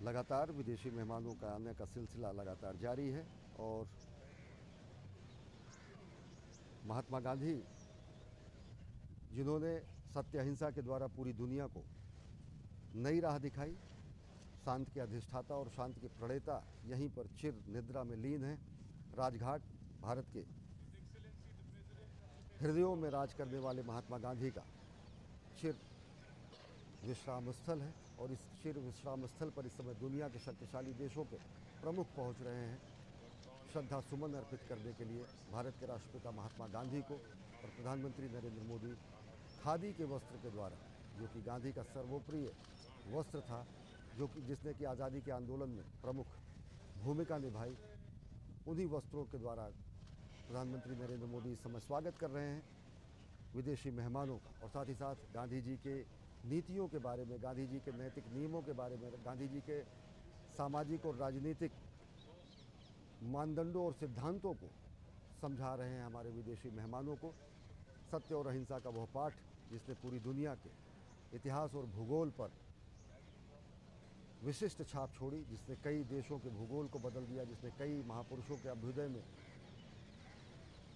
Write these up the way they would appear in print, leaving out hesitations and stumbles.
लगातार विदेशी मेहमानों का आने का सिलसिला लगातार जारी है और महात्मा गांधी जिन्होंने सत्य अहिंसा के द्वारा पूरी दुनिया को नई राह दिखाई, शांति के अधिष्ठाता और शांति के प्रणेता यहीं पर चिर निद्रा में लीन हैं। राजघाट भारत के हृदयों में राज करने वाले महात्मा गांधी का चिर विश्राम स्थल है और इस चिर विश्राम स्थल पर इस समय दुनिया के शक्तिशाली देशों के प्रमुख पहुंच रहे हैं श्रद्धा सुमन अर्पित करने के लिए भारत के राष्ट्रपिता महात्मा गांधी को। और प्रधानमंत्री नरेंद्र मोदी खादी के वस्त्र के द्वारा, जो कि गांधी का सर्वोप्रिय वस्त्र था, जो कि जिसने कि आज़ादी के आंदोलन में प्रमुख भूमिका निभाई, उन्हीं वस्त्रों के द्वारा प्रधानमंत्री नरेंद्र मोदी इस समय स्वागत कर रहे हैं विदेशी मेहमानों का। और साथ ही साथ गांधी जी के नीतियों के बारे में, गांधी जी के नैतिक नियमों के बारे में, गांधी जी के सामाजिक और राजनीतिक मानदंडों और सिद्धांतों को समझा रहे हैं हमारे विदेशी मेहमानों को। सत्य और अहिंसा का वह पाठ जिसने पूरी दुनिया के इतिहास और भूगोल पर विशिष्ट छाप छोड़ी, जिसने कई देशों के भूगोल को बदल दिया, जिसने कई महापुरुषों के अभ्युदय में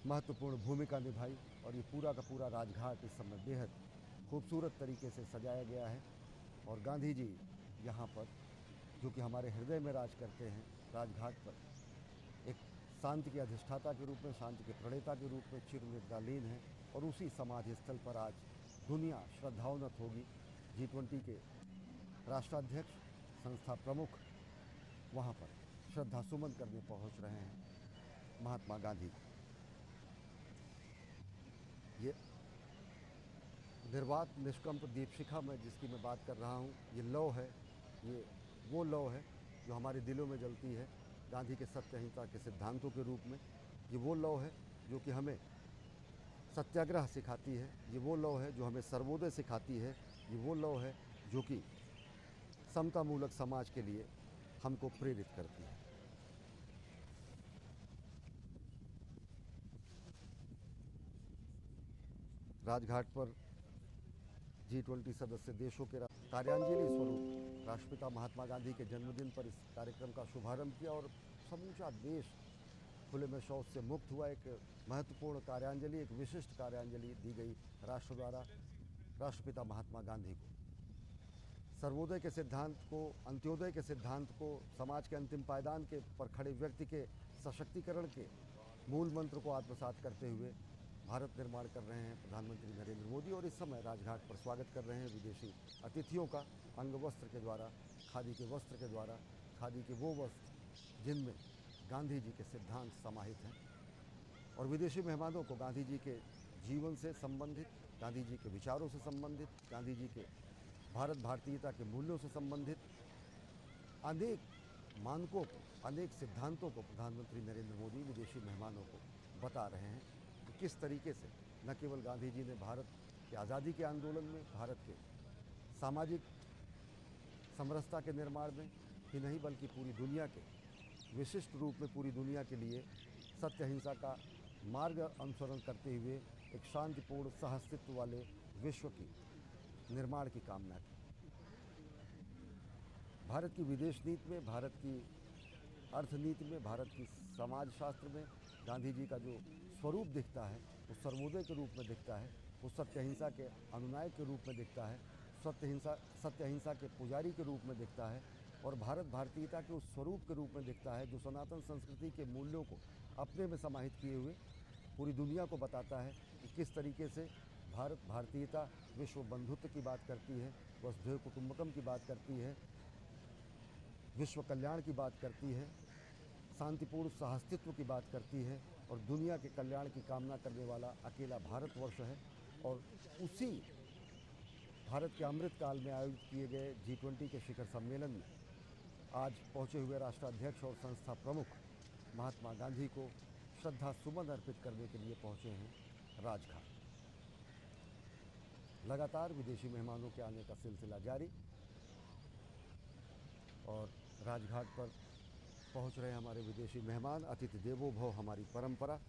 महत्वपूर्ण भूमिका निभाई। और ये पूरा का पूरा राजघाट इस समय बेहद खूबसूरत तरीके से सजाया गया है और गांधी जी यहाँ पर, जो कि हमारे हृदय में राज करते हैं, राजघाट पर एक शांति के अधिष्ठाता के रूप में, शांति के प्रणेता के रूप में चिर निद्रालीन है। और उसी समाधि स्थल पर आज दुनिया श्रद्धावनत होगी। G20 के राष्ट्राध्यक्ष, संस्था प्रमुख वहाँ पर श्रद्धा सुमन करने पहुँच रहे हैं महात्मा गांधी। ये निर्वात निष्कंप दीपशिखा में जिसकी मैं बात कर रहा हूँ, ये लौ है, ये वो लौ है जो हमारे दिलों में जलती है गांधी के सत्य अहिंसा के सिद्धांतों के रूप में। ये वो लौ है जो कि हमें सत्याग्रह सिखाती है, ये वो लौ है जो हमें सर्वोदय सिखाती है, ये वो लौ है जो कि समतामूलक समाज के लिए हमको प्रेरित करती है। राजघाट पर G20 सदस्य देशों के कार्यांजलि स्वरूप राष्ट्रपिता महात्मा गांधी के जन्मदिन पर इस कार्यक्रम का शुभारंभ किया और समूचा देश खुले में शौच से मुक्त हुआ। एक महत्वपूर्ण कार्यांजलि, एक विशिष्ट कार्यांजलि दी गई राष्ट्र द्वारा राष्ट्रपिता महात्मा गांधी को। सर्वोदय के सिद्धांत को, अंत्योदय के सिद्धांत को, समाज के अंतिम पायदान के पर खड़े व्यक्ति के सशक्तिकरण के मूल मंत्र को आत्मसात करते हुए भारत निर्माण कर रहे हैं प्रधानमंत्री नरेंद्र मोदी। और इस समय राजघाट पर स्वागत कर रहे हैं विदेशी अतिथियों का अंग वस्त्र के द्वारा, खादी के वस्त्र के द्वारा, खादी के वो वस्त्र जिनमें गांधी जी के सिद्धांत समाहित हैं। और विदेशी मेहमानों को गांधी जी के जीवन से संबंधित, गांधी जी के विचारों से संबंधित, गांधी जी के भारत भारतीयता के मूल्यों से संबंधित अनेक मानकों को, अनेक सिद्धांतों को प्रधानमंत्री नरेंद्र मोदी विदेशी मेहमानों को बता रहे हैं कि किस तरीके से न केवल गांधी जी ने भारत के आज़ादी के आंदोलन में, भारत के सामाजिक समरसता के निर्माण में ही नहीं, बल्कि पूरी दुनिया के विशिष्ट रूप में पूरी दुनिया के लिए सत्य अहिंसा का मार्ग अनुसरण करते हुए एक शांतिपूर्ण सहअस्तित्व वाले विश्व की निर्माण की कामना की। भारत की विदेश नीति में, भारत की अर्थनीति में, भारत की समाजशास्त्र में गांधी जी का जो स्वरूप दिखता है वो सर्वोदय के रूप में दिखता है, वो सत्य अहिंसा के अनुनायक के रूप में दिखता है, सत्य अहिंसा के पुजारी के रूप में दिखता है और भारत भारतीयता के उस स्वरूप के रूप में दिखता है जो सनातन संस्कृति के मूल्यों को अपने में समाहित किए हुए पूरी दुनिया को बताता है कि किस तरीके से भारत भारतीयता विश्व बंधुत्व की बात करती है, वसुधैव कुटुंबकम की बात करती है, विश्व कल्याण की बात करती है, शांतिपूर्ण सहअस्तित्व की बात करती है और दुनिया के कल्याण की कामना करने वाला अकेला भारतवर्ष है। और उसी भारत के अमृत काल में आयोजित किए गए G20 के शिखर सम्मेलन में आज पहुंचे हुए राष्ट्राध्यक्ष और संस्था प्रमुख महात्मा गांधी को श्रद्धा सुमन अर्पित करने के लिए पहुंचे हैं राजघाट। लगातार विदेशी मेहमानों के आने का सिलसिला जारी और राजघाट पर पहुंच रहे हमारे विदेशी मेहमान। अतिथि देवो भव हमारी परंपरा,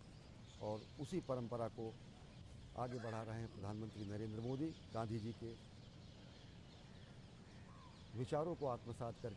और उसी परंपरा को आगे बढ़ा रहे हैं प्रधानमंत्री नरेंद्र मोदी। गांधी जी के विचारों को आत्मसात करके